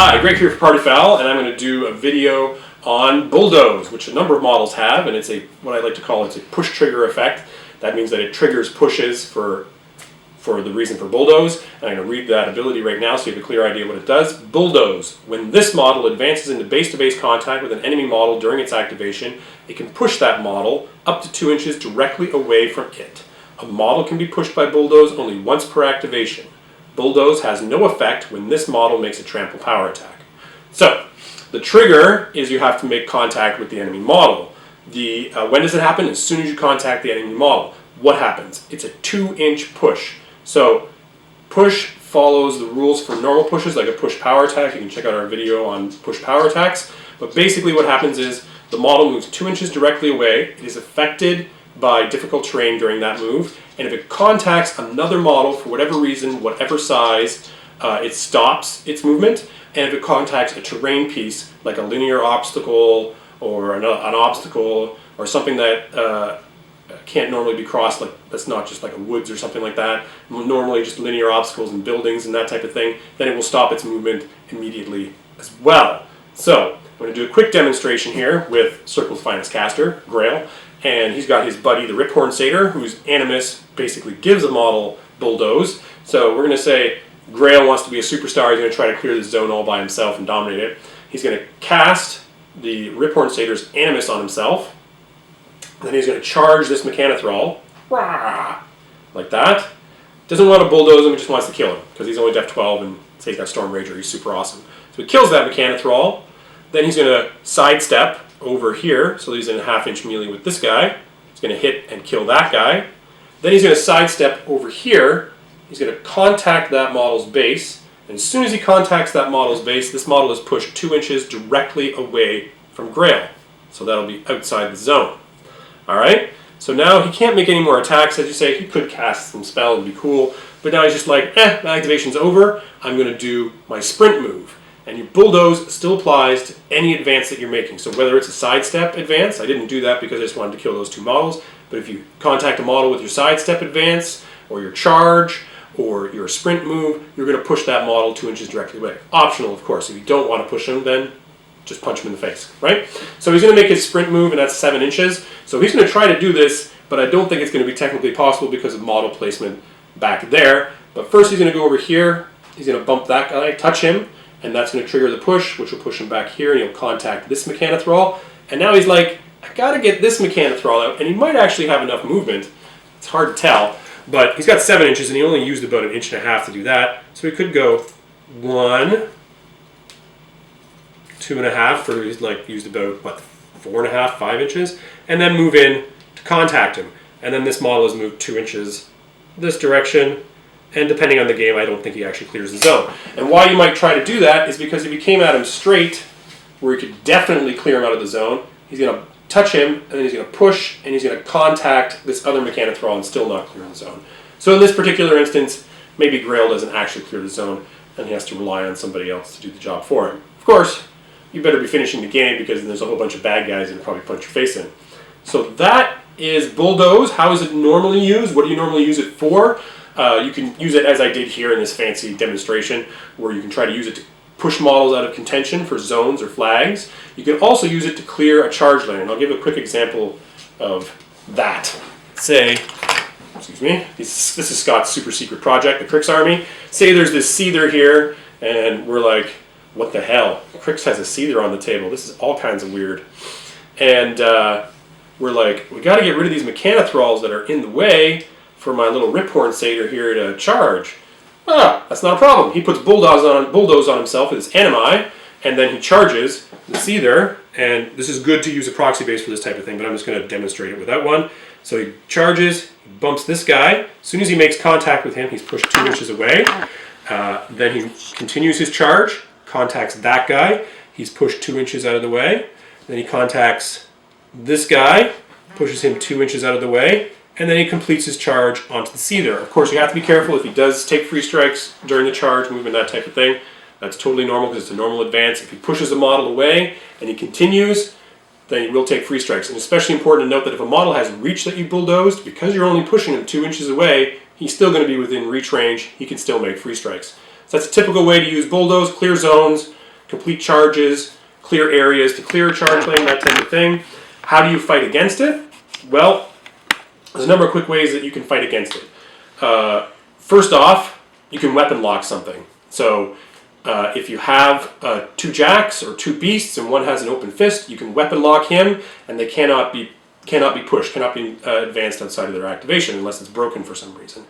Hi, Greg here for Party Foul, and I'm going to do a video on Bulldoze, which a number of models have, and it's what I like to call a push trigger effect. That means that it triggers pushes for the reason for Bulldoze, and I'm going to read that ability right now so you have a clear idea what it does. Bulldoze. When this model advances into base-to-base contact with an enemy model during its activation, it can push that model up to 2 inches directly away from it. A model can be pushed by Bulldoze only once per activation. Bulldoze has no effect when this model makes a trample power attack. So, the trigger is you have to make contact with the enemy model. When does it happen? As soon as you contact the enemy model. What happens? It's a 2-inch push. So, push follows the rules for normal pushes, like a push power attack. You can check out our video on push power attacks. But basically what happens is the model moves 2 inches directly away. It is affected by difficult terrain during that move, and if it contacts another model for whatever reason, whatever size, it stops its movement. And if it contacts a terrain piece like a linear obstacle or an obstacle or something that can't normally be crossed, like that's not just like a woods or something like that, normally just linear obstacles and buildings and that type of thing, then it will stop its movement immediately as well. So I'm going to do a quick demonstration here with Circle's finest caster, Grail. And he's got his buddy, the Riphorn Satyr, whose animus basically gives a model Bulldoze. So we're going to say Grail wants to be a superstar. He's going to try to clear the zone all by himself and dominate it. He's going to cast the Riphorn Satyr's animus on himself. Then he's going to charge this Mechanothrall, like that. Doesn't want to bulldoze him, he just wants to kill him, because he's only def 12 and say he's got Storm Rager, he's super awesome. So he kills that Mechanothrall. Then he's going to sidestep over here, so he's in a half-inch melee with this guy. He's going to hit and kill that guy. Then he's going to sidestep over here. He's going to contact that model's base. And as soon as he contacts that model's base, this model is pushed 2 inches directly away from Grail. So that'll be outside the zone. Alright? So now he can't make any more attacks. As you say, he could cast some spell and be cool. But now he's just like, my activation's over. I'm going to do my sprint move. And your Bulldoze still applies to any advance that you're making. So whether it's a sidestep advance, I didn't do that because I just wanted to kill those two models, but if you contact a model with your sidestep advance, or your charge, or your sprint move, you're going to push that model 2 inches directly away. Optional, of course. If you don't want to push him, then just punch him in the face, right? So he's going to make his sprint move, and that's 7 inches. So he's going to try to do this, but I don't think it's going to be technically possible because of model placement back there. But first he's going to go over here. He's going to bump that guy, touch him, and that's going to trigger the push, which will push him back here, and he'll contact this Mechanothrall. And now he's like, I got to get this Mechanothrall out, and he might actually have enough movement. It's hard to tell, but he's got 7 inches, and he only used about 1.5 inches to do that. So he could go 1, 2.5, for he's like used about, what, 4.5, 5 inches, and then move in to contact him. And then this model is moved 2 inches this direction, and depending on the game, I don't think he actually clears the zone. And why you might try to do that is because if you came at him straight, where you could definitely clear him out of the zone, he's going to touch him, and then he's going to push, and he's going to contact this other Mechanothrall and still not clear the zone. So in this particular instance, maybe Grail doesn't actually clear the zone, and he has to rely on somebody else to do the job for him. Of course, you better be finishing the game because there's a whole bunch of bad guys that will probably punch your face in. So that is Bulldoze. How is it normally used? What do you normally use it for? You can use it as I did here in this fancy demonstration, where you can try to use it to push models out of contention for zones or flags. You can also use it to clear a charge lane, and I'll give a quick example of that. Say, excuse me, this is Scott's super secret project, the Crix Army. Say there's this Seether here, and we're like, what the hell? Crix has a Seether on the table. This is all kinds of weird. And we're like, we got to get rid of these Mechanothralls that are in the way for my little Riphorn Satyr here to charge. That's not a problem. He puts Bulldoze on himself with his animi, and then he charges the Seether, and this is good to use a proxy base for this type of thing, but I'm just going to demonstrate it without one. So he charges, he bumps this guy. As soon as he makes contact with him, he's pushed 2 inches away. Then he continues his charge, contacts that guy. He's pushed 2 inches out of the way. Then he contacts this guy, pushes him 2 inches out of the way, and then he completes his charge onto the Seether. Of course, you have to be careful if he does take free strikes during the charge, movement, that type of thing. That's totally normal because it's a normal advance. If he pushes a model away and he continues, then he will take free strikes. And especially important to note that if a model has reach that you bulldozed, because you're only pushing him 2 inches away, he's still going to be within reach range. He can still make free strikes. So that's a typical way to use Bulldoze, clear zones, complete charges, clear areas to clear a charge lane, that type of thing. How do you fight against it? Well, there's a number of quick ways that you can fight against it. First off, you can weapon lock something. So if you have 2 jacks or 2 beasts and one has an open fist, you can weapon lock him, and they cannot be pushed, cannot be advanced outside of their activation unless it's broken for some reason.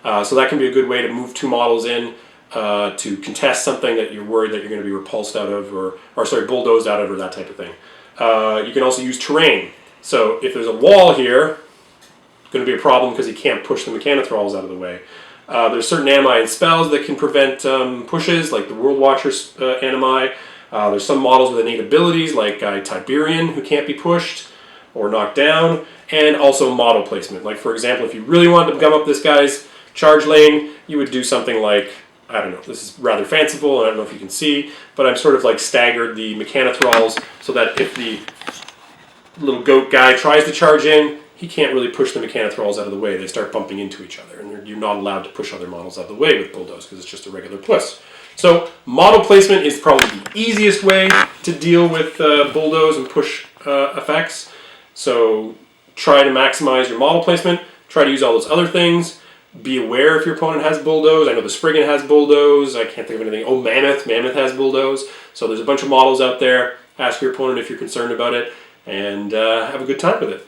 So that can be a good way to move 2 models in to contest something that you're worried that you're going to be repulsed out of, or bulldozed out of, or that type of thing. You can also use terrain. So if there's a wall here, it's going to be a problem because he can't push the Mechanothralls out of the way. There's certain animi and spells that can prevent pushes, like the World Watcher's animi. There's some models with innate abilities, like Tiberian, who can't be pushed or knocked down, and also model placement. Like, for example, if you really wanted to gum up this guy's charge lane, you would do something like, I don't know, this is rather fanciful, I don't know if you can see, but I'm sort of like staggered the Mechanothralls so that if the little goat guy tries to charge in, he can't really push the Mechanothralls out of the way. They start bumping into each other, and you're not allowed to push other models out of the way with Bulldoze because it's just a regular puss. So model placement is probably the easiest way to deal with Bulldoze and push effects. So try to maximize your model placement. Try to use all those other things. Be aware if your opponent has Bulldoze. I know the Spriggan has Bulldoze. I can't think of anything. Oh, Mammoth. Mammoth has Bulldoze. So there's a bunch of models out there. Ask your opponent if you're concerned about it, and have a good time with it.